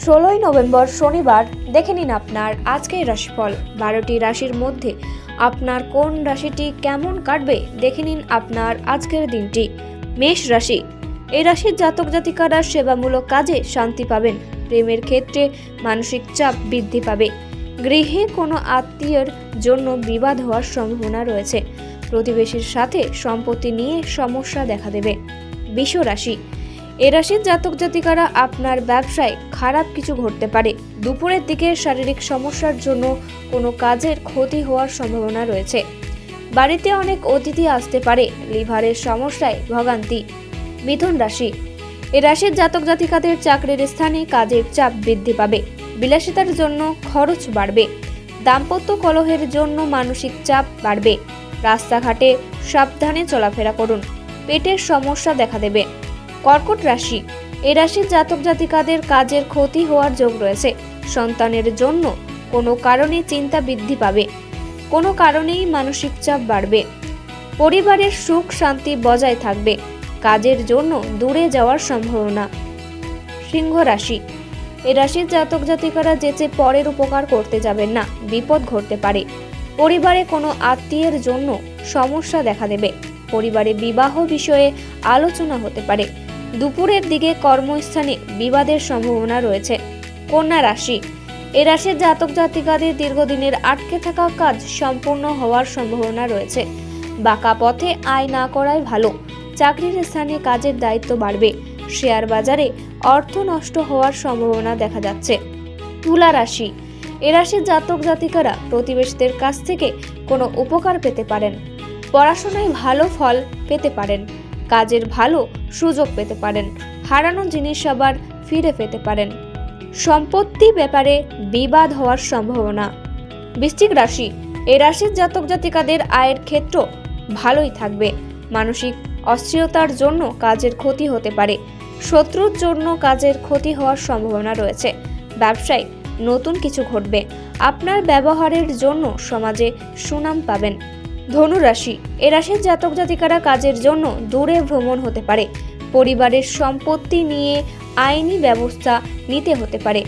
16ই November শনিবার দেখে নিন আপনার আজকের রাশিফল। 12টি রাশির মধ্যে আপনার কোন রাশিটি কেমন কাটবে দেখে নিন আপনার আজকের দিনটি। মেষ রাশি, এই রাশির জাতক জাতিকারা সেবামূলক কাজে শান্তি পাবেন। প্রেমের ক্ষেত্রে মানসিক চাপ বৃদ্ধি পাবে। গৃহে কোনো আত্মীয়ের জন্য বিবাদ হওয়ার সম্ভাবনা রয়েছে। প্রতিবেশীর সাথে সম্পত্তি নিয়ে সমস্যা দেখা দেবে। বৃষ রাশি, এ রাশির জাতক জাতিকারা আপনার ব্যবসায় খারাপ কিছু ঘটতে পারে। দুপুরের দিকে শারীরিক সমস্যার জন্য কোনো কাজের ক্ষতি হওয়ার সম্ভাবনা রয়েছে। বাড়িতে অনেক অতিথি আসতে পারে। লিভারের সমস্যায় ভোগান্তি। মিথুন রাশি, এ রাশির জাতক জাতিকাদের চাকরির স্থানে কাজের চাপ বৃদ্ধি পাবে। বিলাসিতার জন্য খরচ বাড়বে। দাম্পত্য কলহের জন্য মানসিক চাপ বাড়বে। রাস্তাঘাটে সাবধানে চলাফেরা করুন। পেটের সমস্যা দেখা দেবে। কর্কট রাশি, এ রাশির জাতক জাতিকাদের কাজের ক্ষতি হওয়ার যোগ রয়েছে। সন্তানের জন্য কোনো কারণে চিন্তা বৃদ্ধি পাবে। কোনো কারণেই মানসিক চাপ বাড়বে। পরিবারের সুখ শান্তি বজায় থাকবে। কাজের জন্য দূরে যাওয়ার সম্ভাবনা। সিংহ রাশি, এ রাশির জাতক জাতিকারা যেচে পরের উপকার করতে যাবেন না, বিপদ ঘটতে পারে। পরিবারে কোনো আত্মীয়ের জন্য সমস্যা দেখা দেবে। পরিবারে বিবাহ বিষয়ে আলোচনা হতে পারে। দুপুরের দিকে কর্মস্থানে বিবাদের সম্ভাবনা রয়েছে। কন্যা রাশি, এ রাশির জাতক জাতিকাদের দীর্ঘদিনের আটকে থাকা কাজ সম্পূর্ণ হওয়ার সম্ভাবনা রয়েছে। বাঁকা পথে আয় না করাই ভালো। চাকরির স্থানে কাজের দায়িত্ব বাড়বে। শেয়ার বাজারে অর্থ নষ্ট হওয়ার সম্ভাবনা দেখা যাচ্ছে। তুলা রাশি, এ রাশির জাতক জাতিকারা প্রতিবেশীদের কাছ থেকে কোনো উপকার পেতে পারেন। পড়াশোনায় ভালো ফল পেতে পারেন। কাজের ভালো সুযোগ পেতে পারেন। হারানো জিনিস আবার ফিরে পেতে পারেন। সম্পত্তি ব্যাপারে বিবাদ হওয়ার সম্ভাবনা। বৃশ্চিক রাশি, এই রাশির জাতক জাতিকাদের আয়ের ক্ষেত্র ভালোই থাকবে। মানসিক অস্থিরতার জন্য কাজের ক্ষতি হতে পারে। শত্রুর জন্য কাজের ক্ষতি হওয়ার সম্ভাবনা রয়েছে। ব্যবসায় নতুন কিছু ঘটবে। আপনার ব্যবহারের জন্য সমাজে সুনাম পাবেন। ধনু রাশি, এ রাশির জাতক জাতিকারা কাজের জন্য দূরে ভ্রমণ হতে পারে। পরিবারের সম্পত্তি নিয়ে আইনি ব্যবস্থা নিতে হতে পারে।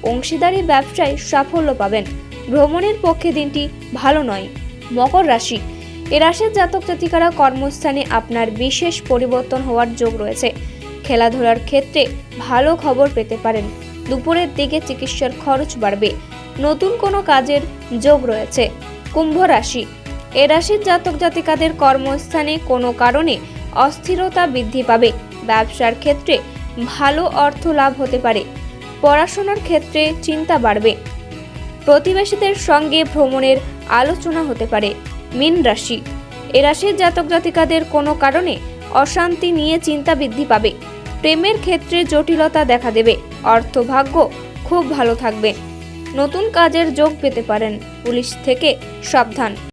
অংশীদারি ব্যবসায় সাফল্য পাবেন। ভ্রমণের পক্ষে দিনটি ভালো নয়। মকর রাশি, এ রাশির জাতক জাতিকারা কর্মস্থানে আপনার বিশেষ পরিবর্তন হওয়ার যোগ রয়েছে। খেলাধুলার ক্ষেত্রে ভালো খবর পেতে পারেন। দুপুরের দিকে চিকিৎসার খরচ বাড়বে। নতুন কোনো কাজের যোগ রয়েছে। কুম্ভ রাশি, এ রাশির জাতক জাতিকাদের কর্মস্থানে কোনো কারণে অস্থিরতা বৃদ্ধি পাবে। ব্যবসার ক্ষেত্রে ভালো অর্থ লাভ হতে পারে। পড়াশোনার ক্ষেত্রে চিন্তা বাড়বে। প্রতিবেশীদের সঙ্গে ভ্রমণের আলোচনা হতে পারে। মীন রাশি, এ রাশির জাতক জাতিকাদের কোনো কারণে অশান্তি নিয়ে চিন্তা বৃদ্ধি পাবে। প্রেমের ক্ষেত্রে জটিলতা দেখা দেবে। অর্থভাগ্য খুব ভালো থাকবে। নতুন কাজের যোগ পেতে পারেন। পুলিশ থেকে সাবধান।